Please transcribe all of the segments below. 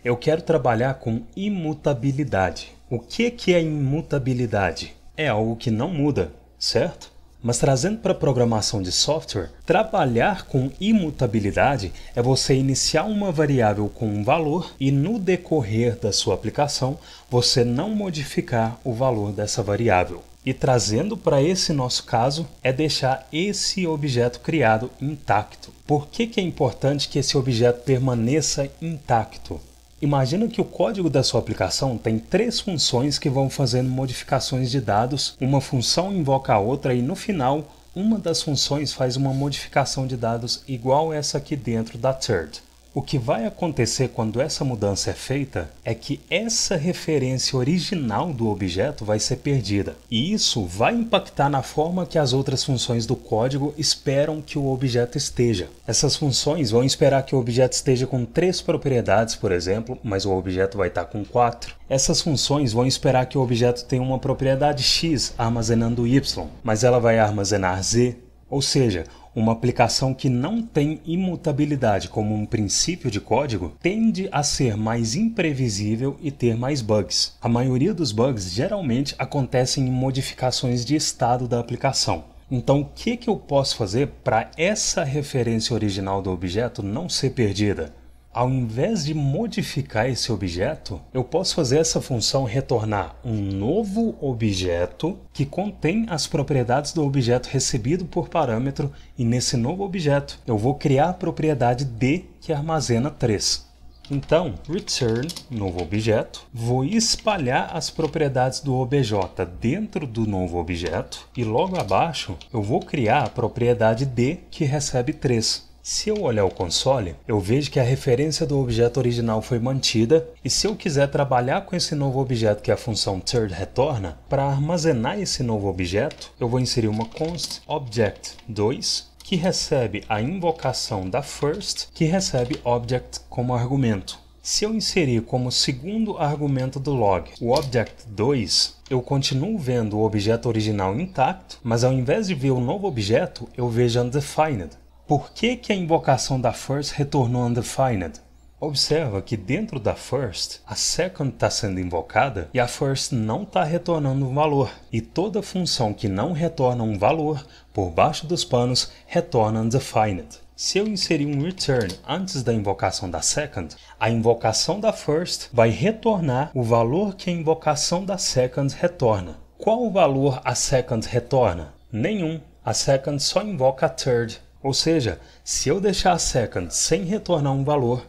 eu quero trabalhar com imutabilidade. O que é imutabilidade? É algo que não muda, certo? Mas trazendo para a programação de software, trabalhar com imutabilidade é você iniciar uma variável com um valor e no decorrer da sua aplicação, você não modificar o valor dessa variável. E trazendo para esse nosso caso, é deixar esse objeto criado intacto. Por que é importante que esse objeto permaneça intacto? Imagina que o código da sua aplicação tem 3 funções que vão fazendo modificações de dados, uma função invoca a outra e no final, uma das funções faz uma modificação de dados igual essa aqui dentro da third. O que vai acontecer quando essa mudança é feita é que essa referência original do objeto vai ser perdida. E isso vai impactar na forma que as outras funções do código esperam que o objeto esteja. Essas funções vão esperar que o objeto esteja com 3 propriedades, por exemplo, mas o objeto vai estar com 4. Essas funções vão esperar que o objeto tenha uma propriedade X armazenando Y, mas ela vai armazenar Z. Ou seja, uma aplicação que não tem imutabilidade como um princípio de código tende a ser mais imprevisível e ter mais bugs. A maioria dos bugs geralmente acontecem em modificações de estado da aplicação. Então, o que eu posso fazer para essa referência original do objeto não ser perdida? Ao invés de modificar esse objeto, eu posso fazer essa função retornar um novo objeto que contém as propriedades do objeto recebido por parâmetro e nesse novo objeto eu vou criar a propriedade D que armazena 3. Então, return novo objeto, vou espalhar as propriedades do obj dentro do novo objeto e logo abaixo eu vou criar a propriedade D que recebe 3. Se eu olhar o console, eu vejo que a referência do objeto original foi mantida e se eu quiser trabalhar com esse novo objeto que a função third retorna, para armazenar esse novo objeto, eu vou inserir uma const object2 que recebe a invocação da first, que recebe object como argumento. Se eu inserir como segundo argumento do log o object2, eu continuo vendo o objeto original intacto, mas ao invés de ver o novo objeto, eu vejo undefined. Por que a invocação da first retornou undefined? Observa que dentro da first, a second está sendo invocada e a first não está retornando um valor. E toda função que não retorna um valor, por baixo dos panos, retorna undefined. Se eu inserir um return antes da invocação da second, a invocação da first vai retornar o valor que a invocação da second retorna. Qual valor a second retorna? Nenhum. A second só invoca a third. Ou seja, se eu deixar a second sem retornar um valor,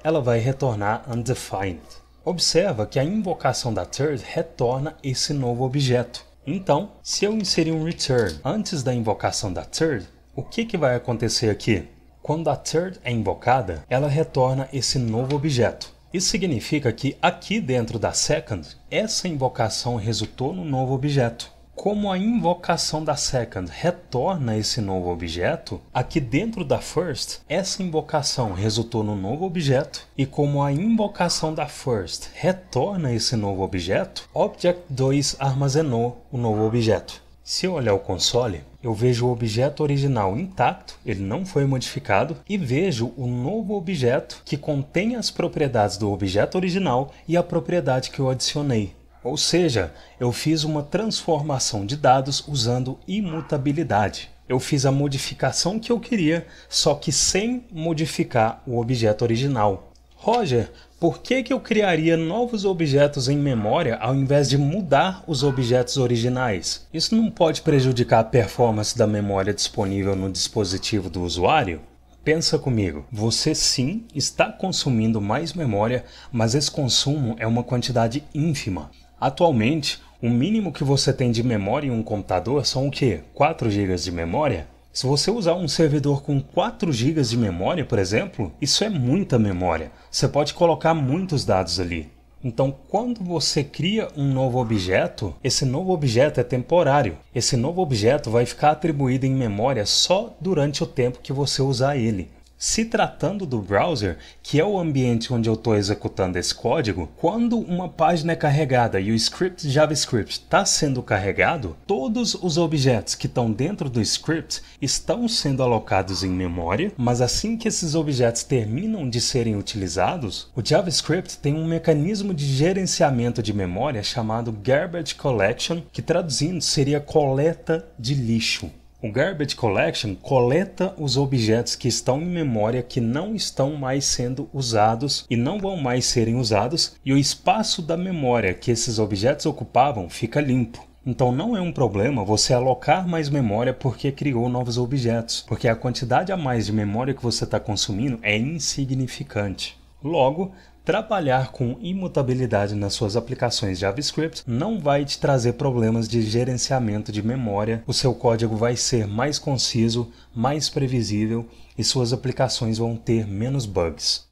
ela vai retornar undefined. Observa que a invocação da third retorna esse novo objeto. Então, se eu inserir um return antes da invocação da third, o que vai acontecer aqui? Quando a third é invocada, ela retorna esse novo objeto. Isso significa que aqui dentro da second, essa invocação resultou no novo objeto. Como a invocação da second retorna esse novo objeto, aqui dentro da first, essa invocação resultou no novo objeto, e como a invocação da first retorna esse novo objeto, object2 armazenou o novo objeto. Se eu olhar o console, eu vejo o objeto original intacto, ele não foi modificado, e vejo o novo objeto que contém as propriedades do objeto original e a propriedade que eu adicionei. Ou seja, eu fiz uma transformação de dados usando imutabilidade. Eu fiz a modificação que eu queria, só que sem modificar o objeto original. Roger, por que eu criaria novos objetos em memória ao invés de mudar os objetos originais? Isso não pode prejudicar a performance da memória disponível no dispositivo do usuário? Pensa comigo, você sim está consumindo mais memória, mas esse consumo é uma quantidade ínfima. Atualmente, o mínimo que você tem de memória em um computador são o quê? 4 GB de memória? Se você usar um servidor com 4 GB de memória, por exemplo, isso é muita memória. Você pode colocar muitos dados ali. Então, quando você cria um novo objeto, esse novo objeto é temporário. Esse novo objeto vai ficar atribuído em memória só durante o tempo que você usar ele. Se tratando do browser, que é o ambiente onde eu estou executando esse código, quando uma página é carregada e o script JavaScript está sendo carregado, todos os objetos que estão dentro do script estão sendo alocados em memória, mas assim que esses objetos terminam de serem utilizados, o JavaScript tem um mecanismo de gerenciamento de memória chamado Garbage Collection, que traduzindo seria coleta de lixo. O Garbage Collection coleta os objetos que estão em memória que não estão mais sendo usados e não vão mais serem usados, e o espaço da memória que esses objetos ocupavam fica limpo. Então não é um problema você alocar mais memória porque criou novos objetos, porque a quantidade a mais de memória que você está consumindo é insignificante. Logo, trabalhar com imutabilidade nas suas aplicações JavaScript não vai te trazer problemas de gerenciamento de memória, o seu código vai ser mais conciso, mais previsível e suas aplicações vão ter menos bugs.